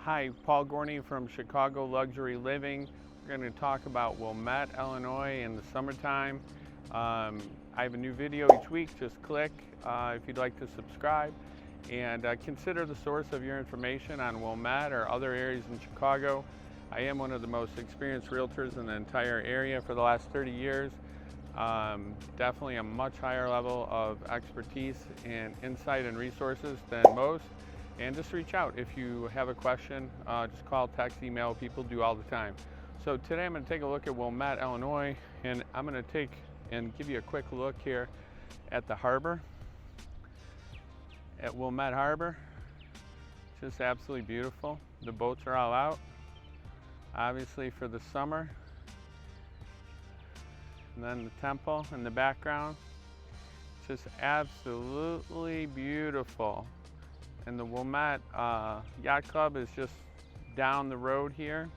Hi, Paul Gorney from Chicago Luxury Living. We're going to talk about Wilmette, Illinois in the summertime. I have a new video each week. Just click if you'd like to subscribe. And consider the source of your information on Wilmette or other areas in Chicago. I am one of the most experienced realtors in the entire area for the last 30 years. Definitely a much higher level of expertise and insight and resources than most. And just reach out if you have a question. Just call, text, email. People do all the time. So today I'm going to take a look at Wilmette, Illinois, and I'm going to take and give you a quick look here at the harbor, at Wilmette Harbor. Just absolutely beautiful. The boats are all out, obviously for the summer. And then the temple in the background. Just absolutely beautiful. And the Wilmette Yacht Club is just down the road here.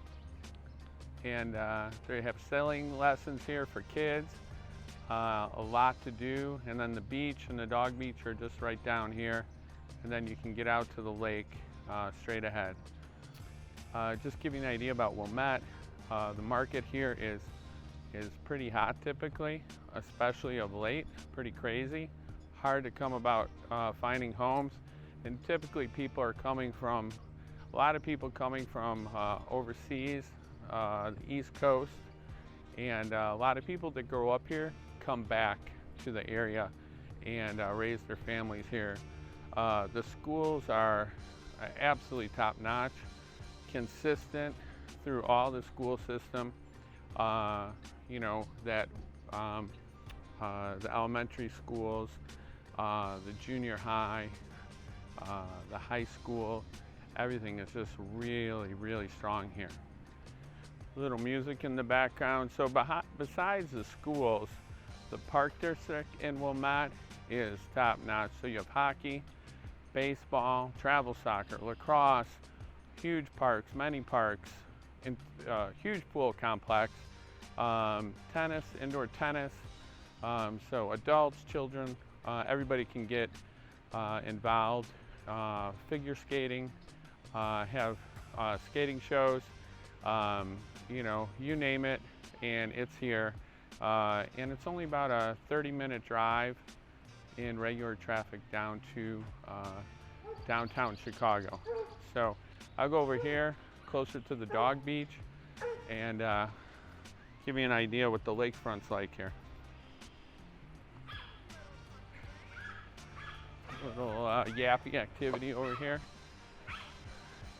And they have sailing lessons here for kids. A lot to do. And then the beach and the dog beach are just right down here. And then you can get out to the lake straight ahead. Just give you an idea about Wilmette. The market here is pretty hot typically, especially of late. Pretty crazy. Hard to come about finding homes. And typically people are coming from, a lot of people coming from overseas, the East Coast, and a lot of people that grow up here come back to the area and raise their families here. The schools are absolutely top-notch, consistent through all the school system. You know, that the elementary schools, the junior high, the high school, everything is just really, really strong here. Little music in the background. So besides the schools, the park district in Wilmette is top notch. So you have hockey, baseball, travel soccer, lacrosse, huge parks, many parks, and huge pool complex, tennis, indoor tennis. So adults, children, everybody can get involved. Figure skating, have skating shows, you know, you name it, and it's here. And it's only about a 30-minute drive in regular traffic down to downtown Chicago. So I'll go over here closer to the dog beach and give you an idea what the lakefront's like here. Little yappy activity over here,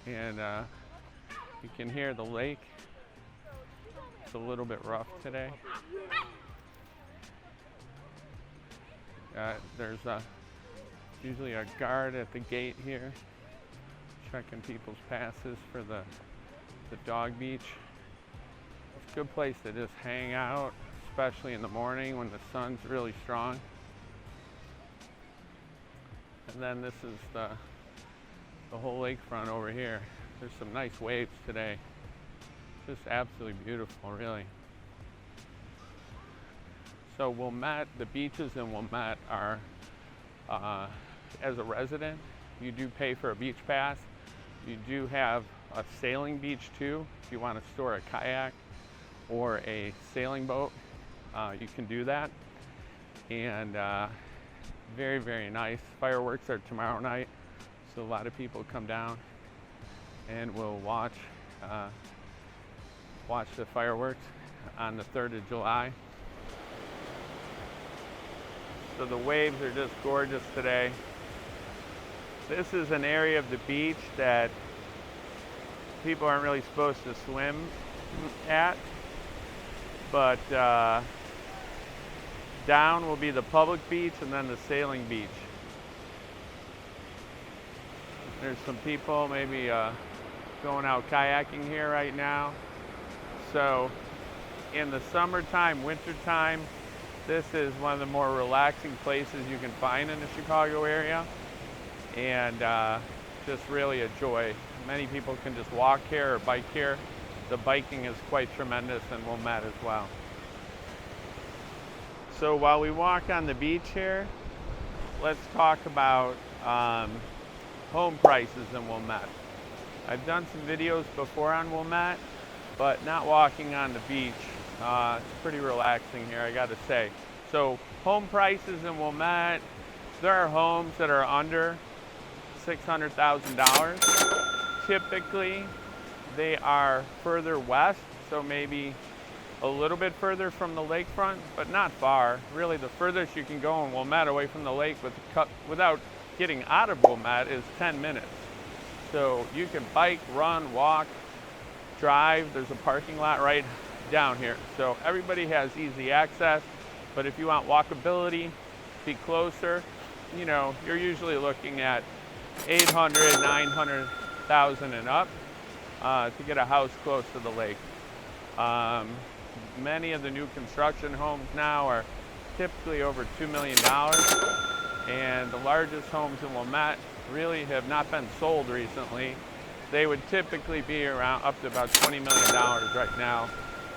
and you can hear the lake. It's a little bit rough today. There's usually a guard at the gate here checking people's passes for the dog beach. It's a good place to just hang out, especially in the morning when the sun's really strong. And then this is the whole lakefront over here. There's some nice waves today. Just absolutely beautiful, really. So Wilmette, the beaches in Wilmette are, as a resident, you do pay for a beach pass. You do have a sailing beach too. If you want to store a kayak or a sailing boat, you can do that. And very, very nice. Fireworks are tomorrow night, so a lot of people come down and will watch the fireworks on the 3rd of July. So the waves are just gorgeous today. This is an area of the beach that people aren't really supposed to swim at, but down will be the public beach and then the sailing beach. There's some people maybe going out kayaking here right now. So in the summertime, wintertime, this is one of the more relaxing places you can find in the Chicago area, and just really a joy. Many people can just walk here or bike here. The biking is quite tremendous in Wilmette as well. So while we walk on the beach here, let's talk about home prices in Wilmette. I've done some videos before on Wilmette, but not walking on the beach. It's pretty relaxing here, I gotta say. So home prices in Wilmette, there are homes that are under $600,000. Typically, they are further west, so maybe a little bit further from the lakefront, but not far. Really, the furthest you can go in Wilmette away from the lake without getting out of Wilmette is 10 minutes. So you can bike, run, walk, drive. There's a parking lot right down here. So everybody has easy access, but if you want walkability, be closer, you know, you're usually looking at 800, 900,000 and up to get a house close to the lake. Many of the new construction homes now are typically over $2 million, and the largest homes in Wilmette really have not been sold recently. They would typically be around up to about $20 million right now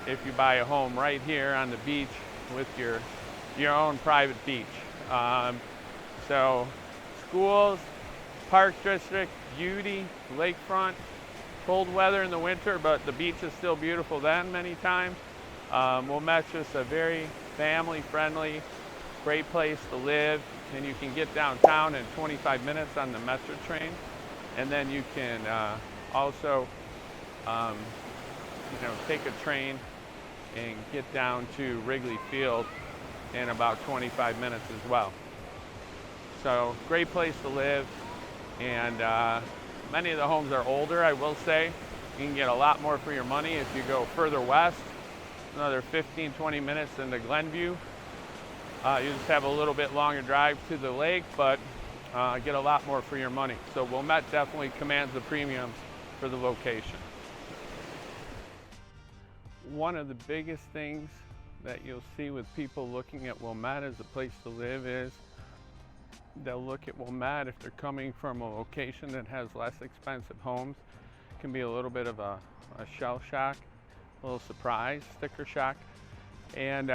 if you buy a home right here on the beach with your own private beach. So schools, park district, beauty, lakefront, cold weather in the winter, but the beach is still beautiful then many times. Wilmette's just a very family-friendly, great place to live, and you can get downtown in 25 minutes on the Metro train, and then you can also, take a train and get down to Wrigley Field in about 25 minutes as well. So great place to live, and many of the homes are older, I will say. You can get a lot more for your money if you go further west, another 15-20 minutes into Glenview. You just have a little bit longer drive to the lake, but get a lot more for your money. So Wilmette definitely commands the premium for the location. One of the biggest things that you'll see with people looking at Wilmette as a place to live is they'll look at Wilmette if they're coming from a location that has less expensive homes. It can be a little bit of a shell shock, a little surprise, sticker shock. And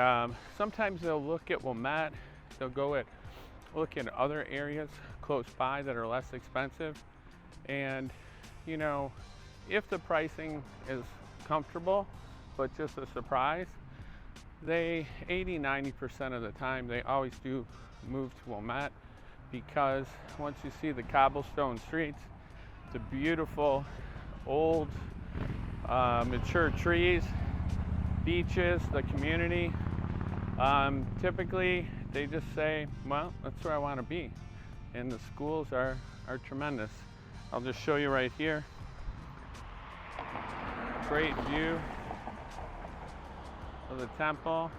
sometimes they'll look at Wilmette, they'll look at other areas close by that are less expensive. And, you know, if the pricing is comfortable, but just a surprise, 80-90% of the time, they always do move to Wilmette, because once you see the cobblestone streets, the beautiful old mature trees, beaches, the community, typically they just say, well, that's where I want to be. And the schools are tremendous. I'll just show you right here. Great view of the temple,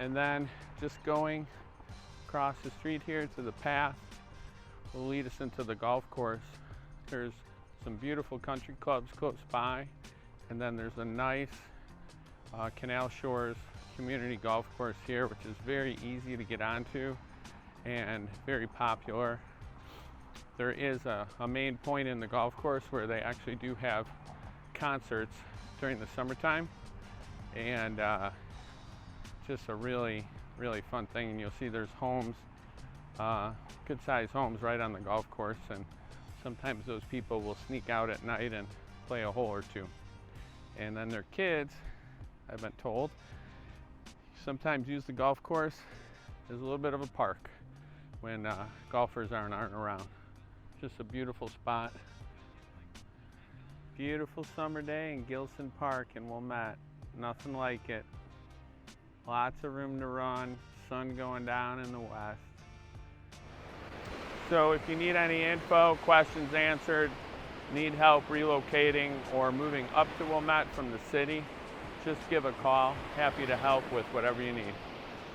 and then just going across the street here to the path will lead us into the golf course. There's some beautiful country clubs close by, and then there's a nice Canal Shores community golf course here, which is very easy to get onto and very popular. There is a main point in the golf course where they actually do have concerts during the summertime, and just a really fun thing. And you'll see there's homes, good sized homes right on the golf course, and sometimes those people will sneak out at night and play a hole or two. And then their kids, I've been told, sometimes use the golf course as a little bit of a park when golfers aren't around. Just a beautiful spot. Beautiful summer day in Gilson Park in Wilmette. Nothing like it. Lots of room to run, sun going down in the west. So if you need any info, questions answered, need help relocating or moving up to Wilmette from the city, just give a call. Happy to help with whatever you need.